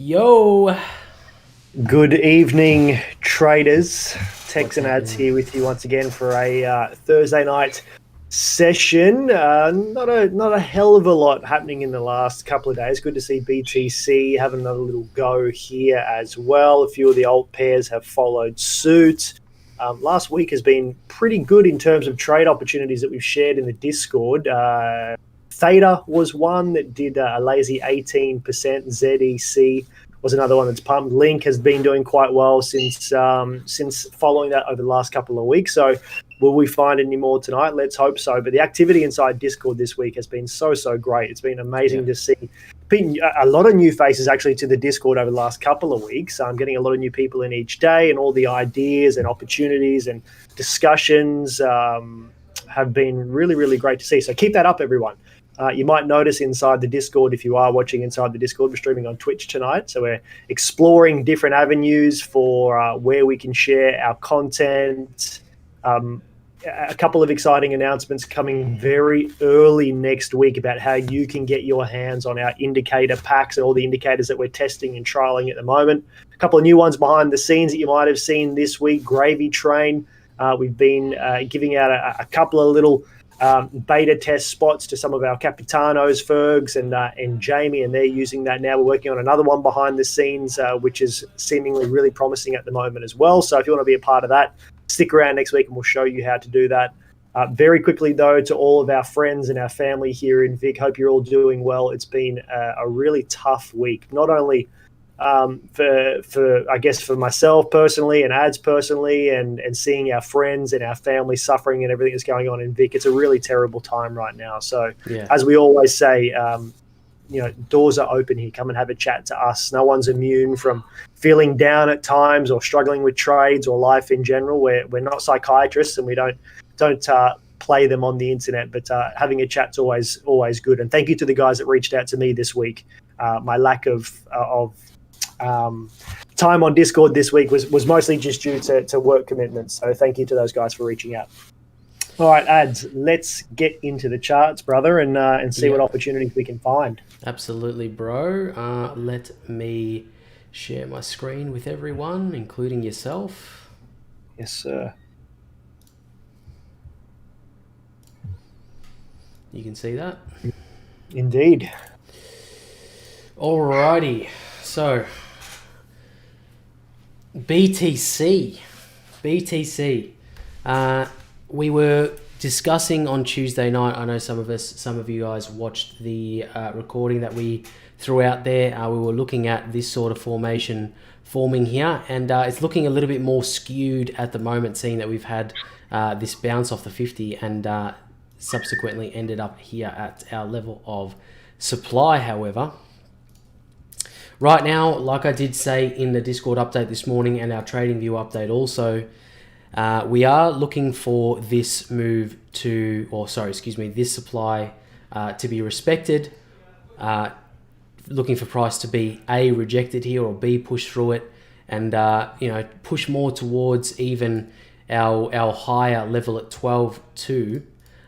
Yo, Good evening, traders. Tex and Ads here with you once again for a Thursday night session. Not a hell of a lot happening in the last couple of days. Good to see BTC having another little go here as well. A few of the alt pairs have followed suit. Last week has been pretty good in terms of trade opportunities that we've shared in the Discord. Theta was one that did a lazy 18%. ZEC was another one that's pumped. Link has been doing quite well since following that over the last couple of weeks. So will we find any more tonight? Let's hope so. But the activity inside Discord this week has been so great. It's been amazing to see a lot of new faces actually to the Discord over the last couple of weeks. I'm getting a lot of new people in each day, and all the ideas and opportunities and discussions have been really great to see. So keep that up, everyone. You might notice inside the Discord, if you are watching inside the Discord, we're streaming on Twitch tonight. So we're exploring different avenues for where we can share our content. A couple of exciting announcements coming very early next week about how you can get your hands on our indicator packs and all the indicators that we're testing and trialing at the moment. A couple of new ones behind the scenes that you might have seen this week. Gravy Train. We've been giving out a couple of little beta test spots to some of our Capitanos, Fergs and Jamie, and they're using that now. We're working on another one behind the scenes, which is seemingly really promising at the moment as well. So if you want to be a part of that, stick around next week and we'll show you how to do that. Very quickly, though, to all of our friends and our family here in Vic, hope you're all doing well. It's been a really tough week, not only for myself personally and Ads personally and seeing our friends and our family suffering and everything that's going on in Vic. It's a really terrible time right now. So as we always say, doors are open here. Come and have a chat to us. No one's immune from feeling down at times or struggling with trades or life in general. We're not psychiatrists and we don't play them on the internet, but having a chat's always good. And thank you to the guys that reached out to me this week. My lack of time on Discord this week was mostly just due to work commitments. So thank you to those guys for reaching out. All right, Ads, let's get into the charts, brother, and see what opportunities we can find. Absolutely, bro. Let me share my screen with everyone, including yourself. Yes, sir. You can see that? Indeed. Alrighty, so BTC. We were discussing on Tuesday night. I know some of you guys watched the recording that we threw out there. We were looking at this sort of formation forming here, and it's looking a little bit more skewed at the moment, seeing that we've had this bounce off the 50 and subsequently ended up here at our level of supply. However, right now, like I did say in the Discord update this morning and our TradingView update also, we are looking for this move this supply to be respected. Looking for price to be A, rejected here, or B, push through it, and push more towards even our higher level at 12.2.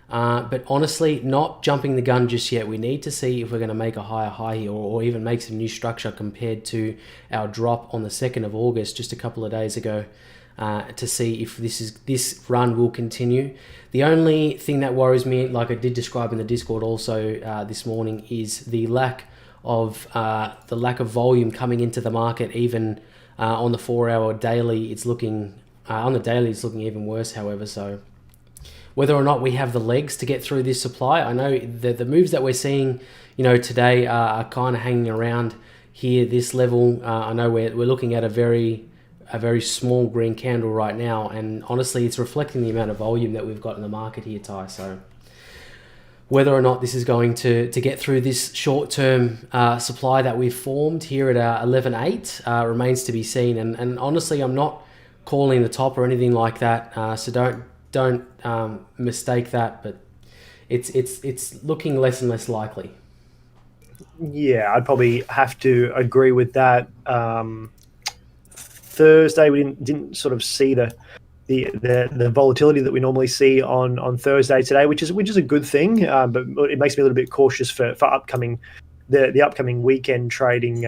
But honestly, not jumping the gun just yet. We need to see if we're going to make a higher high here, or even make some new structure compared to our drop on the 2nd of August, just a couple of days ago, to see if this run will continue. The only thing that worries me, like I did describe in the Discord also this morning, is the lack of volume coming into the market. Even on the 4-hour daily, it's looking even worse. However, so whether or not we have the legs to get through this supply, I know the moves that we're seeing, today are kind of hanging around here, this level. I know we're looking at a very small green candle right now, and honestly, it's reflecting the amount of volume that we've got in the market here, Ty. So whether or not this is going to get through this short-term supply that we've formed here at 11.8 remains to be seen. And honestly, I'm not calling the top or anything like that, so don't mistake that. But it's looking less and less likely. Yeah, I'd probably have to agree with that. Thursday, we didn't sort of see the volatility that we normally see on Thursday today, which is a good thing, but it makes me a little bit cautious for upcoming the upcoming weekend trading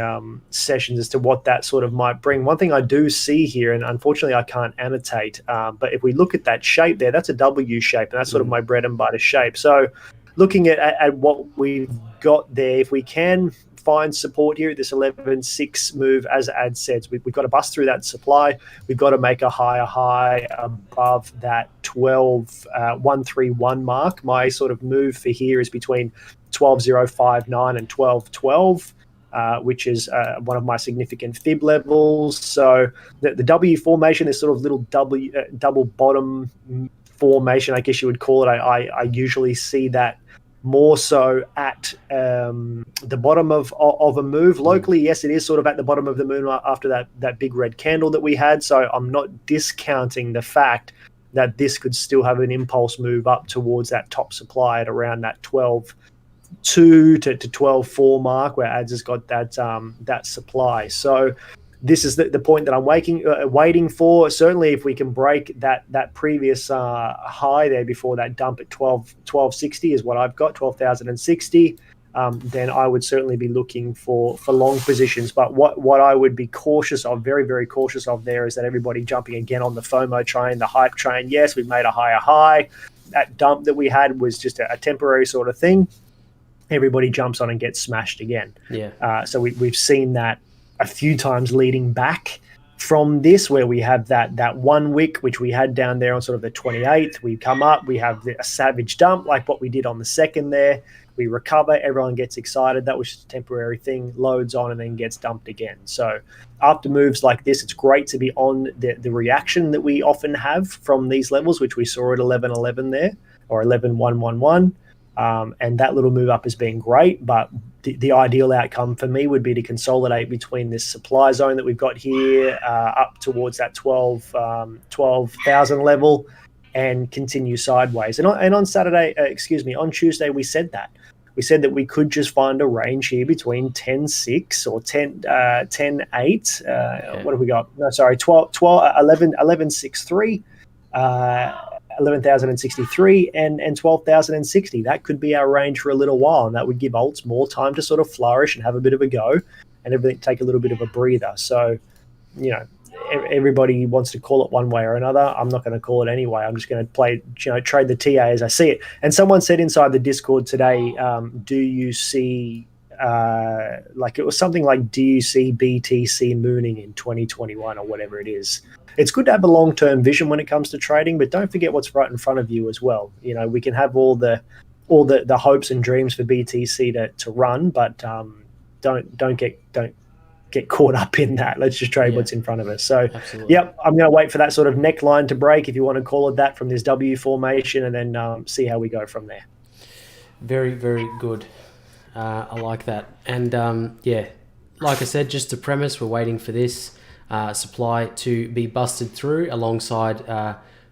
sessions as to what that sort of might bring. One thing I do see here, and unfortunately I can't annotate, but if we look at that shape there, that's a W shape, and that's sort of my bread and butter shape. So looking at what we've got there, if we can find support here at this 11.6 move, as Ad said, we've got to bust through that supply. We've got to make a higher high above that 12.131 mark. My sort of move for here is between 12.059 and 12.12, which is one of my significant fib levels. So the W formation, this sort of little double bottom formation, I guess you would call it, I usually see that more so at the bottom of a move. Locally, yes, it is sort of at the bottom of the moon after that big red candle that we had. So I'm not discounting the fact that this could still have an impulse move up towards that top supply at around that 12.2 to 12.4 mark, where Ads has got that supply. So this is the point that I'm waiting for. Certainly, if we can break that previous high there before that dump at 1260 is what I've got, 12,060, then I would certainly be looking for long positions. But what I would be cautious of, very, very cautious of there, is that everybody jumping again on the FOMO train, the hype train. Yes, we've made a higher high. That dump that we had was just a temporary sort of thing. Everybody jumps on and gets smashed again. Yeah. So we've seen that a few times leading back from this, where we have that 1 wick, which we had down there on sort of the 28th. We come up, we have a savage dump like what we did on the 2nd there. We recover, everyone gets excited. That was just a temporary thing, loads on and then gets dumped again. So after moves like this, it's great to be on the reaction that we often have from these levels, which we saw at 11.11 there, or 11.111. And that little move up has been great, but the ideal outcome for me would be to consolidate between this supply zone that we've got here up towards that 12,000 level and continue sideways. And on Tuesday, we said that. we said that we could just find a range here between 10.6 or 10.8. What have we got? No, sorry, 11.63, 11,063 and 12,060. That could be our range for a little while, and that would give alts more time to sort of flourish and have a bit of a go and everything take a little bit of a breather. So, everybody wants to call it one way or another. I'm not going to call it anyway. I'm just going to trade the TA as I see it. And someone said inside the Discord today, do you see, it was something like, do you see BTC mooning in 2021 or whatever it is? It's good to have a long-term vision when it comes to trading, but don't forget what's right in front of you as well. We can have all the hopes and dreams for BTC to run, but don't get caught up in that. Let's just trade what's in front of us. So, absolutely. Yep, I'm going to wait for that sort of neckline to break, if you want to call it that, from this W formation, and then see how we go from there. Very, very good. I like that. And like I said, just the premise, we're waiting for this supply to be busted through alongside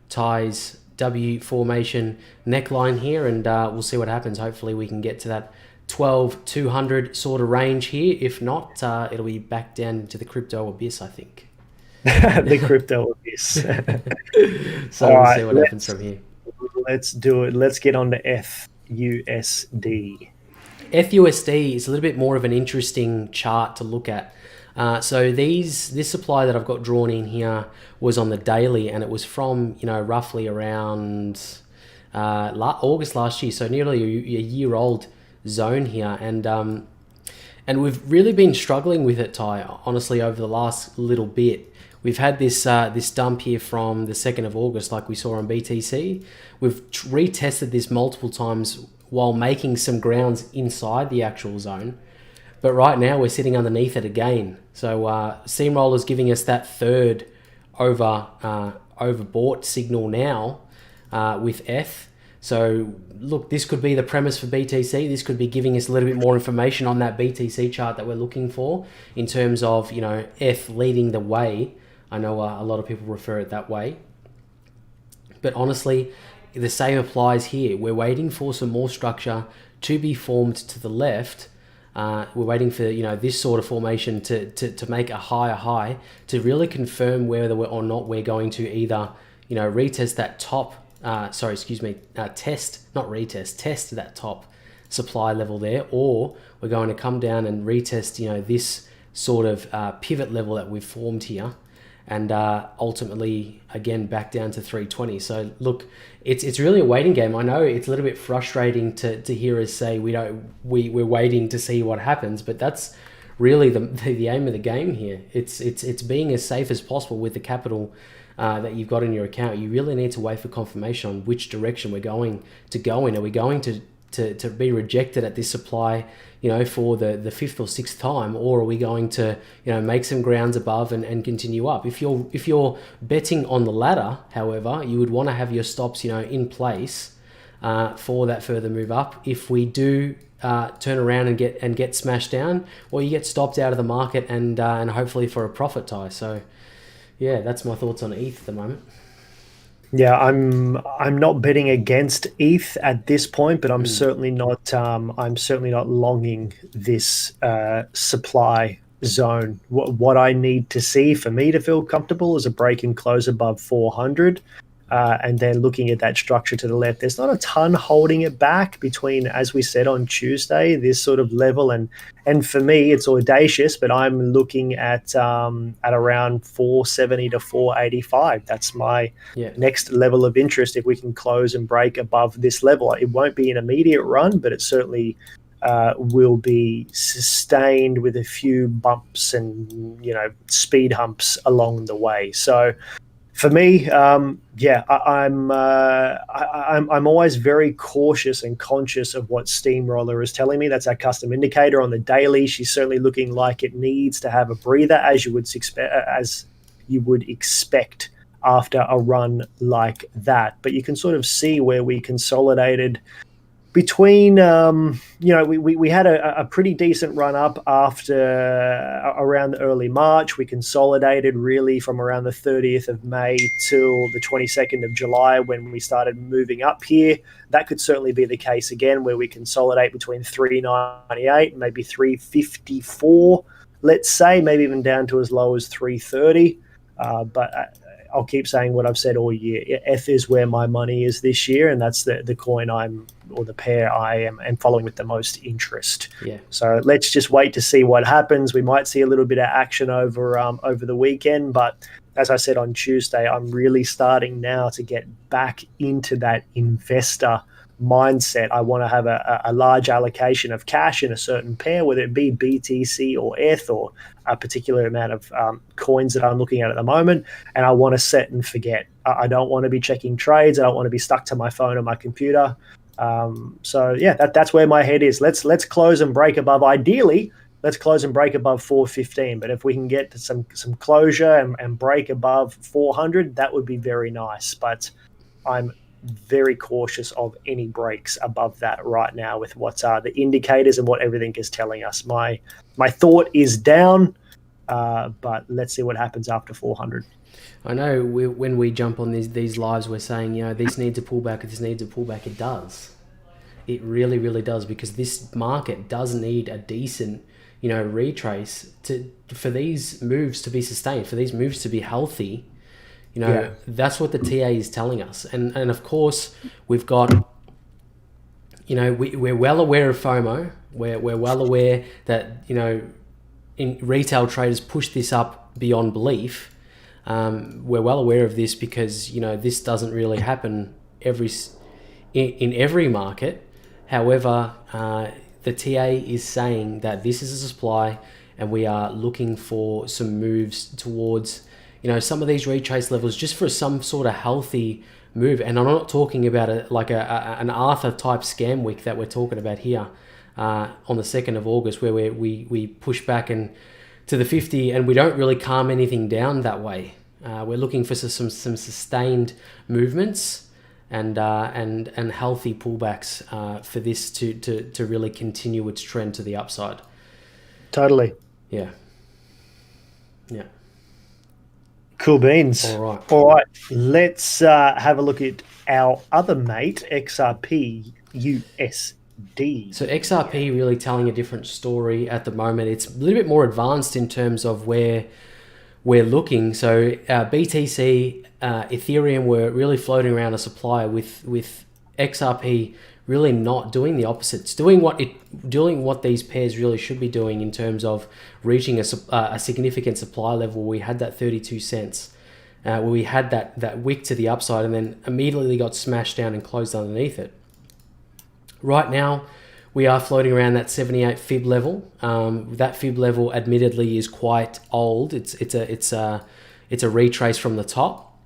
Ty's W formation neckline here, and we'll see what happens. Hopefully we can get to that 12,200 sort of range here. If not, it'll be back down into the crypto abyss, I think. The crypto abyss. So we'll see what happens from here. Let's do it. Let's get on to FUSD. FUSD is a little bit more of an interesting chart to look at. So this supply that I've got drawn in here was on the daily, and it was from roughly around August last year, so nearly a year old zone here, and we've really been struggling with it, Ty, honestly, over the last little bit. We've had this dump here from the 2nd of August, like we saw on BTC. We've retested this multiple times while making some grounds inside the actual zone, but right now we're sitting underneath it again. So Steamroller's giving us that third overbought signal now with F. So look, this could be the premise for BTC. This could be giving us a little bit more information on that BTC chart that we're looking for in terms of, F leading the way. I know a lot of people refer it that way. But honestly, the same applies here. We're waiting for some more structure to be formed to the left. We're waiting for this sort of formation to make a higher high to really confirm whether or not we're going to either retest that top test that top supply level there, or we're going to come down and retest this sort of pivot level that we've formed here, and ultimately again back down to 320. So look, it's really a waiting game. I know it's a little bit frustrating to hear us say we're waiting to see what happens, but that's really the aim of the game here. It's being as safe as possible with the capital that you've got in your account. You really need to wait for confirmation on which direction we're going to go in. Are we going to be rejected at this supply, for the fifth or sixth time, or are we going to, make some grounds above and continue up? If you're betting on the latter, however, you would want to have your stops, in place for that further move up. If we do turn around and get smashed down, well, you get stopped out of the market and hopefully for a profit, Tie. So yeah, that's my thoughts on ETH at the moment. Yeah, I'm not betting against ETH at this point, but I'm certainly not longing this supply zone. What I need to see for me to feel comfortable is a break and close above 400. And then looking at that structure to the left, there's not a ton holding it back between, as we said on Tuesday, this sort of level. And for me, it's audacious, but I'm looking at around 470 to 485. That's my next level of interest if we can close and break above this level. It won't be an immediate run, but it certainly will be sustained with a few bumps and speed humps along the way. So for me, I'm always very cautious and conscious of what Steamroller is telling me. That's our custom indicator on the daily. She's certainly looking like it needs to have a breather, as you would expect after a run like that. But you can sort of see where we consolidated between we had a pretty decent run up after around the early March. We consolidated really from around the 30th of May till the 22nd of July when we started moving up here. That could certainly be the case again, where we consolidate between 398 and maybe 354, let's say, maybe even down to as low as 330. But I'll keep saying what I've said all year. F is where my money is this year, and that's the coin or the pair I am following with the most interest. Yeah. So let's just wait to see what happens. We might see a little bit of action over the weekend, but as I said on Tuesday, I'm really starting now to get back into that investor mindset. I want to have a large allocation of cash in a certain pair, whether it be BTC or ETH or a particular amount of coins that I'm looking at the moment, and I want to set and forget. I don't want to be checking trades. I don't want to be stuck to my phone or my computer. So yeah, that's where my head is. Let's close and break above. Ideally, let's close and break above 415. But if we can get to some closure and break above 400, that would be very nice. But I'm very cautious of any breaks above that right now with what the indicators and what everything is telling us. My thought is down, but let's see what happens after 400. I know when we jump on these lives, we're saying, this needs a pullback, this needs a pullback. It does. It really, really does, because this market does need a decent, retrace for these moves to be sustained, for these moves to be healthy. That's what the TA is telling us. And of course, we've got, we're well aware of FOMO. We're well aware that, in retail traders push this up beyond belief. We're well aware of this because, this doesn't really happen in every market. However, the TA is saying that this is a supply and we are looking for some moves towards some of these retrace levels just for some sort of healthy move. And I'm not talking about an Arthur type scam week that we're talking about here on the 2nd of August, where we push back and to the 50 and we don't really calm anything down that way. We're looking for some sustained movements and healthy pullbacks for this to really continue its trend to the upside. Totally. Yeah. Cool beans. All right. Let's have a look at our other mate, XRP USD. So XRP really telling a different story at the moment. It's a little bit more advanced in terms of where we're looking. So BTC, Ethereum were really floating around a supply with XRP really not doing the opposite. It's doing what these pairs really should be doing in terms of reaching a significant supply level. We had that 32 cents, where we had that wick to the upside and then immediately got smashed down and closed underneath it. Right now, we are floating around that 78 fib level. That fib level, admittedly, is quite old. It's a retrace from the top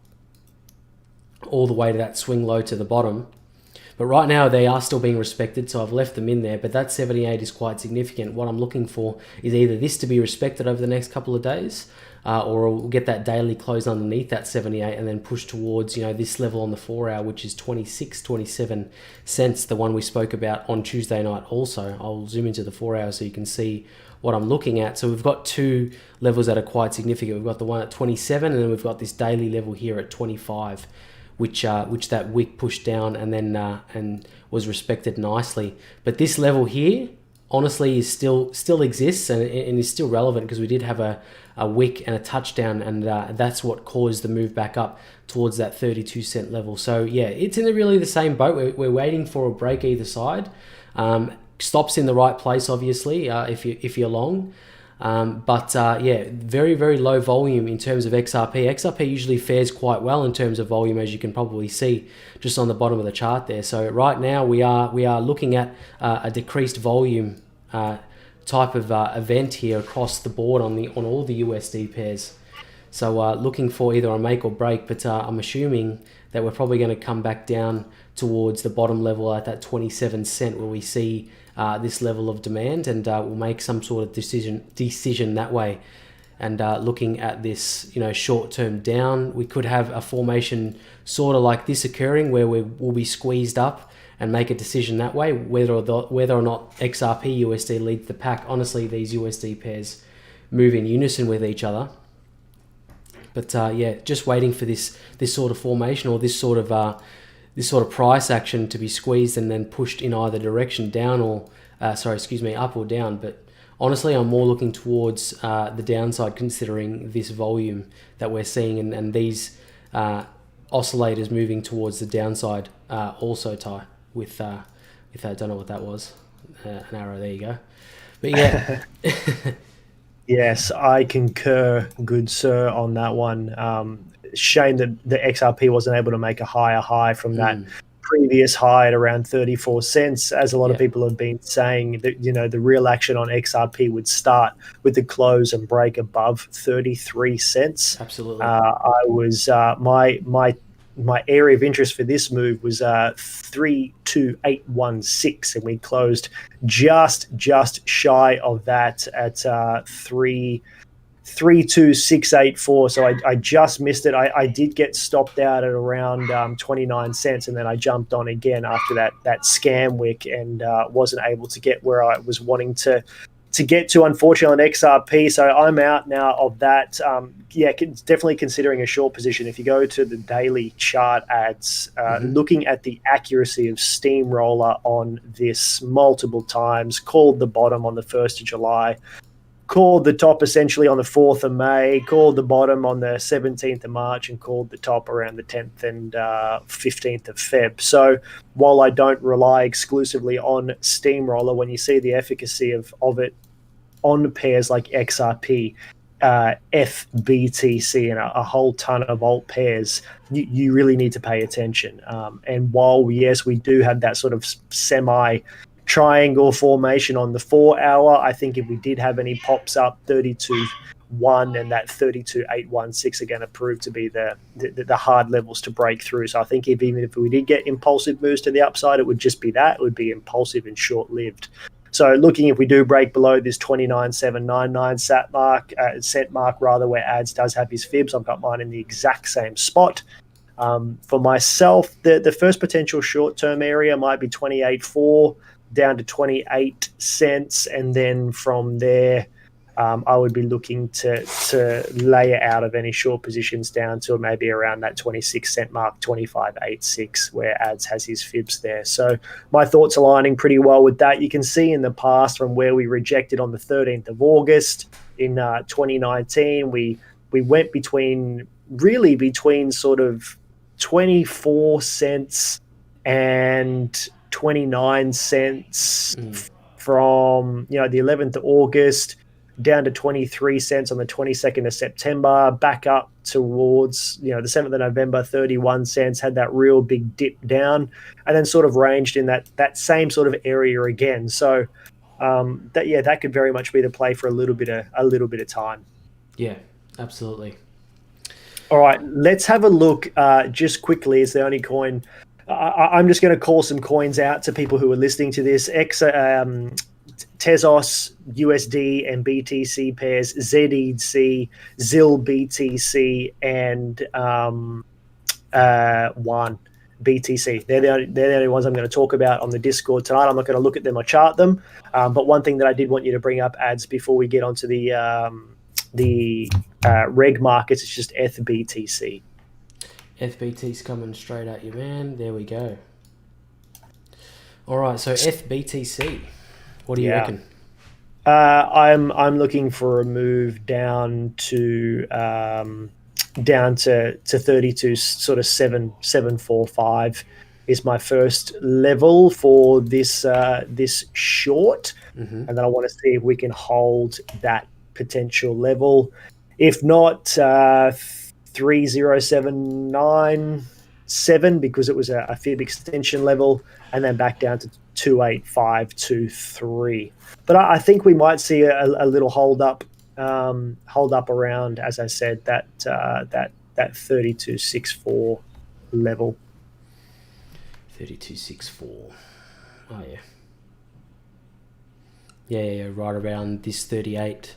all the way to that swing low to the bottom. But right now they are still being respected, so I've left them in there. But that 78 is quite significant. What I'm looking for is either this to be respected over the next couple of days, or we'll get that daily close underneath that 78 and then push towards this level on the 4 hour, which is 27 cents, the one we spoke about on Tuesday night also. I'll zoom into the 4 hours so you can see what I'm looking at. So we've got two levels that are quite significant. We've got the one at 27 and then we've got this daily level here at 25. Which that wick pushed down and then and was respected nicely. But this level here, honestly, is still exists and is still relevant because we did have a wick and a touchdown, and that's what caused the move back up towards that 32 cent level. So yeah, it's in really the same boat. We're waiting for a break either side. Stops in the right place, obviously, if you're long. Yeah, very, very low volume in terms of XRP. XRP usually fares quite well in terms of volume, as you can probably see just on the bottom of the chart there. So right now we are looking at a decreased volume type of event here across the board on all the USD pairs. So looking for either a make or break, but I'm assuming that we're probably going to come back down towards the bottom level at that 27 cent where we see this level of demand, and we'll make some sort of decision that way. And looking at this, short term down, we could have a formation sort of like this occurring where we'll be squeezed up and make a decision that way, whether or not XRP USD leads the pack. Honestly, these USD pairs move in unison with each other. But yeah, just waiting for this sort of formation, or this sort of price action to be squeezed and then pushed in either direction, down or up or down. But honestly, I'm more looking towards the downside, considering this volume that we're seeing, and these oscillators moving towards the downside. Also, Ty, with I don't know what that was, an arrow. There you go. But yeah. Yes, I concur, good sir, on that one. Shame that the XRP wasn't able to make a higher high from that previous high at around 34 cents. As a lot of people have been saying, that the real action on XRP would start with the close and break above 33 cents. Absolutely. I was my area of interest for this move was 32816, and we closed just shy of that at 32684. So I just missed it. I did get stopped out at around 29 cents, and then I jumped on again after that scam wick, and wasn't able to get where I was wanting to get to, unfortunately, on XRP. So I'm out now of that. Definitely considering a short position. If you go to the daily chart ads, looking at the accuracy of Steamroller on this multiple times, called the bottom on the 1st of July, called the top essentially on the 4th of May, called the bottom on the 17th of March, and called the top around the 10th and 15th of Feb. So while I don't rely exclusively on Steamroller, when you see the efficacy of it on pairs like XRP, FBTC, and a whole ton of alt pairs, you really need to pay attention. And while, yes, we do have that sort of semi-triangle formation on the 4 hour, I think if we did have any pops up, 32.1 and that 32.816 are going to prove to be the hard levels to break through. So I think even if we did get impulsive moves to the upside, it would just be that. It would be impulsive and short-lived. So looking, if we do break below this 29.799 cent mark, where ads does have his fibs, I've got mine in the exact same spot. For myself, the first potential short-term area might be 28.4 down to 28 cents, and then from there, I would be looking to layer out of any short positions down to maybe around that 26 cent mark, 25.86, where ads has his fibs there. So my thoughts aligning pretty well with that. You can see in the past, from where we rejected on the 13th of August in 2019, we went between sort of 24 cents and 29 cents from the 11th of August, down to 23 cents on the 22nd of September, back up towards the 7th of November, 31 cents, had that real big dip down, and then sort of ranged in that same sort of area again. So that could very much be the play for a little bit of time. Yeah, absolutely. All right, let's have a look just quickly. It's the only coin. I'm just going to call some coins out to people who are listening to this. Tezos, USD, and BTC pairs, ZEC, ZIL BTC, and one BTC. They're the only ones I'm going to talk about on the Discord tonight. I'm not going to look at them or chart them. But one thing that I did want you to bring up, ads, before we get onto the reg markets, it's just ETH-BTC. ETH-BTC's coming straight at you, man. There we go. All right, so ETH-BTC. What do you reckon? I'm looking for a move down to 32, sort of 745 is my first level for this short, and then I want to see if we can hold that potential level. If not, 30797, because it was a fib extension level, and then back down to 28523. But I think we might see a little hold up around, as I said, that 3264 level. 3264. Oh yeah, right around this 38.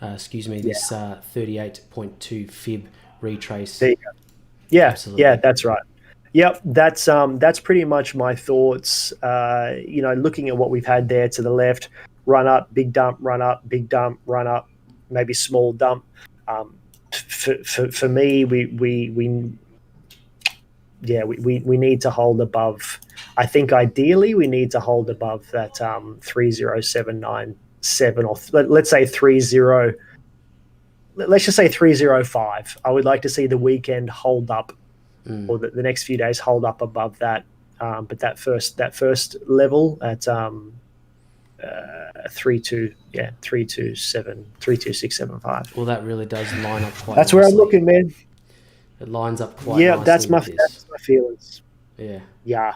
This 38.2 fib retrace. There you go. Yeah, absolutely. Yeah, that's right. Yep, that's pretty much my thoughts. Looking at what we've had there to the left, run up, big dump, run up, big dump, run up, maybe small dump. For me, we need to hold above. I think ideally we need to hold above that 30797, or let's say 30. Let's just say 305. I would like to see the weekend hold up, or the next few days hold up above that. But that first level at 32675. Well, that really does line up quite. That's nicely. where I'm looking, man. It lines up quite. Yeah, nicely that's my feelings. Yeah. Yeah.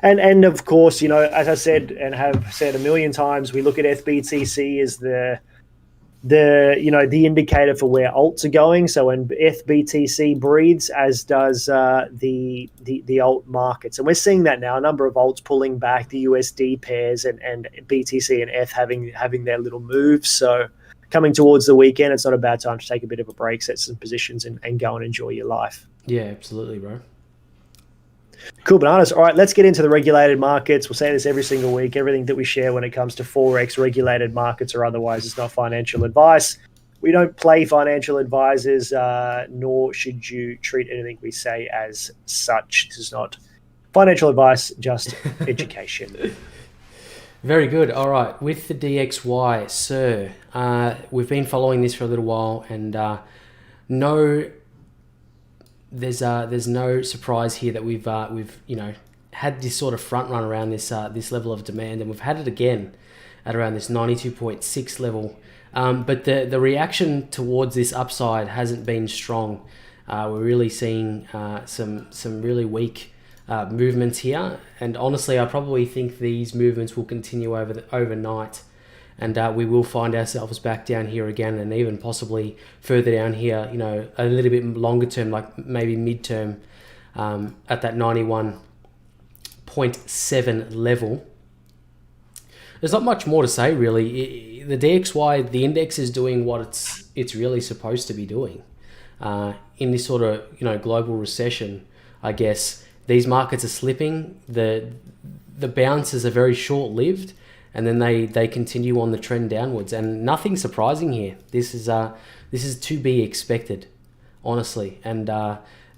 And of course, as I said and have said a million times, we look at FBTC as the indicator for where alts are going. So when FBTC breathes, as does the alt markets, and we're seeing that now. A number of alts pulling back, the USD pairs and BTC and ETH having their little moves. So coming towards the weekend, it's not a bad time to take a bit of a break, set some positions, and go and enjoy your life. Yeah, absolutely, bro. Cool bananas. All right, let's get into the regulated markets. We'll say this every single week. Everything that we share when it comes to Forex, regulated markets or otherwise, is not financial advice. We don't play financial advisors, nor should you treat anything we say as such. This is not financial advice, just education. Very good. All right, with the DXY, sir, we've been following this for a little while, and there's no surprise here that we've had this sort of front run around this level of demand, and we've had it again at around this 92.6 level. But the reaction towards this upside hasn't been strong. We're really seeing some really weak movements here, and honestly, I probably think these movements will continue overnight. And we will find ourselves back down here again, and even possibly further down here, a little bit longer term, like maybe midterm, at that 91.7 level. There's not much more to say, really. The DXY, the index, is doing what it's really supposed to be doing. In this sort of global recession, I guess these markets are slipping. The bounces are very short-lived, and then they continue on the trend downwards, and nothing surprising here. This is to be expected, honestly. And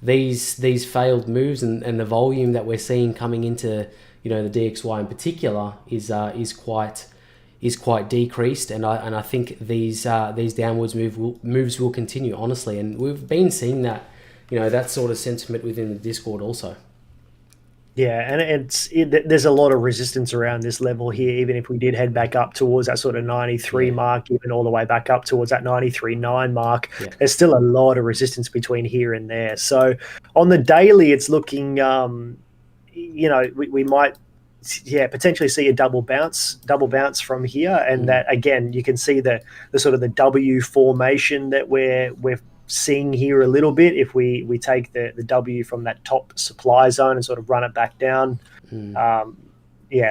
these failed moves and the volume that we're seeing coming into the DXY in particular is quite decreased, and I think these downwards moves will continue, honestly. And we've been seeing that that sort of sentiment within the Discord also. Yeah, and there's a lot of resistance around this level here. Even if we did head back up towards that sort of 93 mark, even all the way back up towards that 93.9 mark, there's still a lot of resistance between here and there. So on the daily, it's looking, we might, potentially see a double bounce from here, and that again, you can see the sort of the W formation that we're seeing here a little bit. If we take the W from that top supply zone and sort of run it back down, a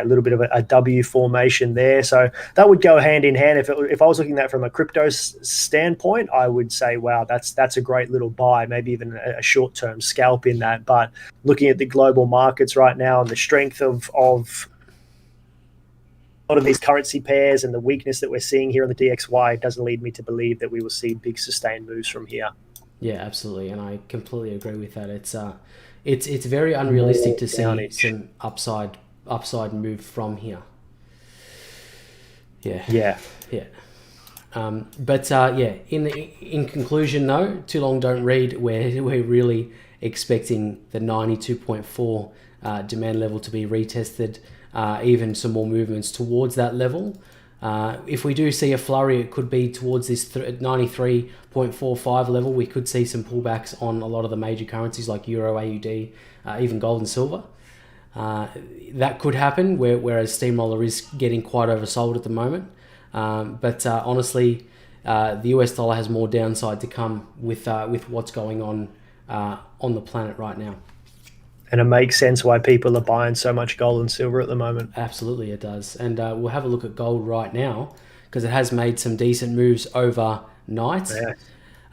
little bit of a W formation there. So that would go hand in hand. If I was looking at that from a crypto standpoint, I would say, wow, that's a great little buy, maybe even a short-term scalp in that. But looking at the global markets right now and the strength of a lot of these currency pairs and the weakness that we're seeing here on the DXY, doesn't lead me to believe that we will see big sustained moves from here. Yeah, absolutely, and I completely agree with that. It's very unrealistic to see some upside move from here. Yeah. In conclusion, though, too long don't read. We're really expecting the 92.4 demand level to be retested. Even some more movements towards that level. If we do see a flurry, it could be towards this 93.45 level. We could see some pullbacks on a lot of the major currencies like Euro, AUD, even gold and silver. That could happen, whereas Steamroller is getting quite oversold at the moment. But honestly, the US dollar has more downside to come with what's going on the planet right now. And it makes sense why people are buying so much gold and silver at the moment. Absolutely, it does. And we'll have a look at gold right now, because it has made some decent moves overnight.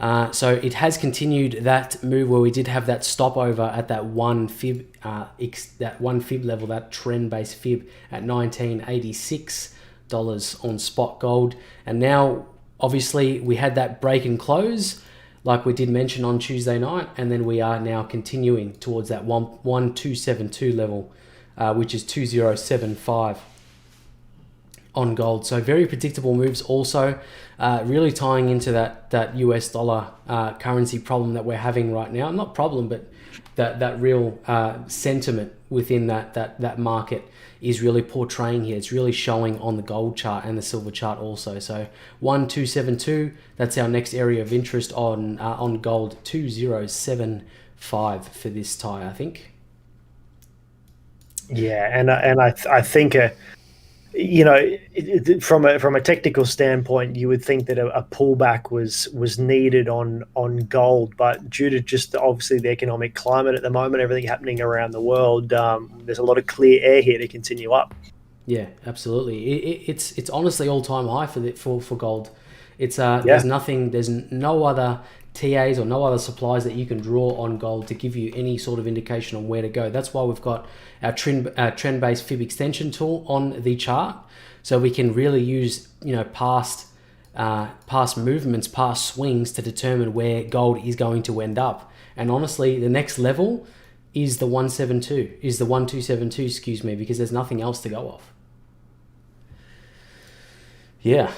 So it has continued that move where we did have that stopover at that one fib level, that trend-based fib at $19.86 on spot gold. And now, obviously, we had that break and close, like we did mention on Tuesday night, and then we are now continuing towards that 1272 level, which is 2075 on gold. So very predictable moves. Also, really tying into that US dollar currency problem that we're having right now. Not problem, but that real sentiment within that market is really portraying here. It's really showing on the gold chart and the silver chart also. So 1272, that's our next area of interest on gold. 2075 for this tie, I think. Yeah, and I think from a technical standpoint, you would think that a pullback was needed on gold, but due to just obviously the economic climate at the moment, everything happening around the world, there's a lot of clear air here to continue up. Yeah, absolutely. It's honestly all-time high for gold. It's there's no other TAs or no other supplies that you can draw on gold to give you any sort of indication on where to go. That's why we've got our trend-based fib extension tool on the chart, so we can really use past movements, past swings to determine where gold is going to end up. And honestly, the next level is the 1272, excuse me, because there's nothing else to go off. Yeah.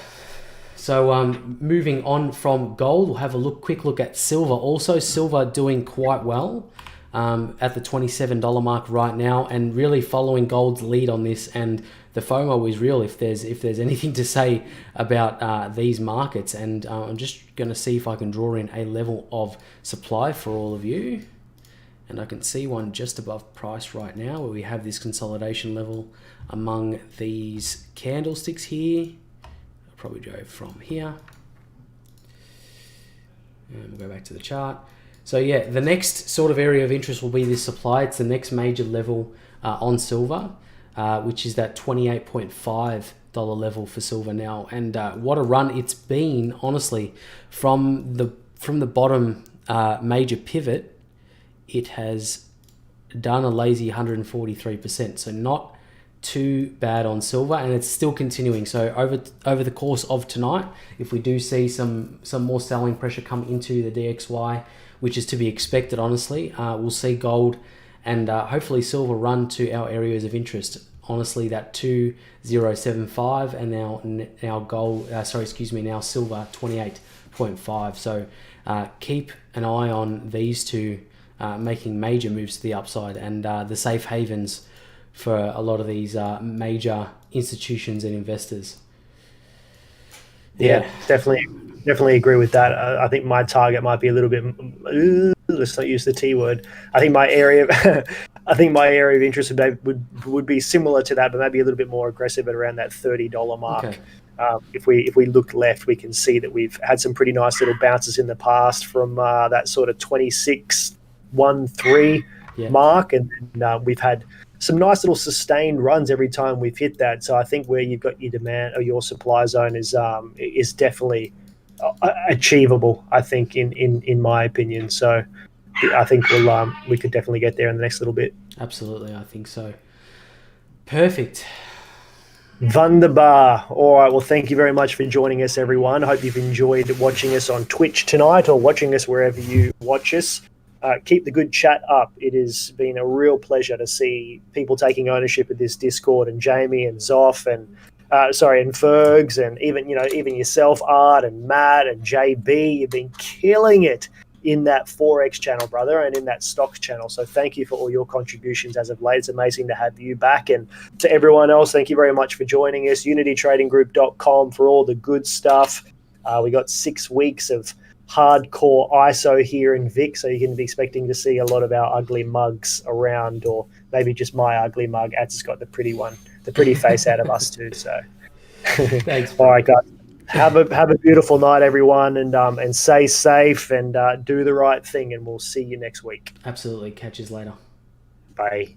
So moving on from gold, we'll have a quick look at silver. Also, silver doing quite well at the $27 mark right now, and really following gold's lead on this. And the FOMO is real if there's anything to say about these markets. And I'm just going to see if I can draw in a level of supply for all of you. And I can see one just above price right now where we have this consolidation level among these candlesticks here. Probably go from here, and we'll go back to the chart. So yeah, the next sort of area of interest will be this supply. It's the next major level on silver, which is that $28.5 level for silver now. And what a run it's been, honestly, from the bottom major pivot. It has done a lazy 143%, so not too bad on silver, and it's still continuing. So over the course of tonight, if we do see some more selling pressure come into the DXY, which is to be expected, honestly, we'll see gold and hopefully silver run to our areas of interest. Honestly, that 2075, and now gold. Now silver 28.5. So keep an eye on these two making major moves to the upside, and the safe havens for a lot of these major institutions and investors. Yeah, definitely agree with that. I think my target might be a little bit. Let's not use the T word. I think my area of interest would be similar to that, but maybe a little bit more aggressive at around that $30 mark. Okay. If we look left, we can see that we've had some pretty nice little bounces in the past from that sort of 26.13 mark, and we've had some nice little sustained runs every time we've hit that. So I think where you've got your demand or your supply zone is definitely achievable, I think, in my opinion. So I think we could definitely get there in the next little bit. Absolutely, I think so. Perfect. Wunderbar. All right, well, thank you very much for joining us, everyone. I hope you've enjoyed watching us on Twitch tonight, or watching us wherever you watch us. Keep the good chat up. It has been a real pleasure to see people taking ownership of this Discord, and Jamie and Zoff and Fergs, and even yourself, Art and Matt and JB. You've been killing it in that Forex channel, brother, and in that stocks channel. So thank you for all your contributions as of late. It's amazing to have you back. And to everyone else, thank you very much for joining us. UnityTradingGroup.com for all the good stuff. We got 6 weeks of hardcore ISO here in Vic, so you can be expecting to see a lot of our ugly mugs around, or maybe just my ugly mug. Ats has got the pretty face out of us too. So Thanks. All right, guys. Have a beautiful night, everyone, and stay safe, and do the right thing, and we'll see you next week. Absolutely. Catch you later. Bye.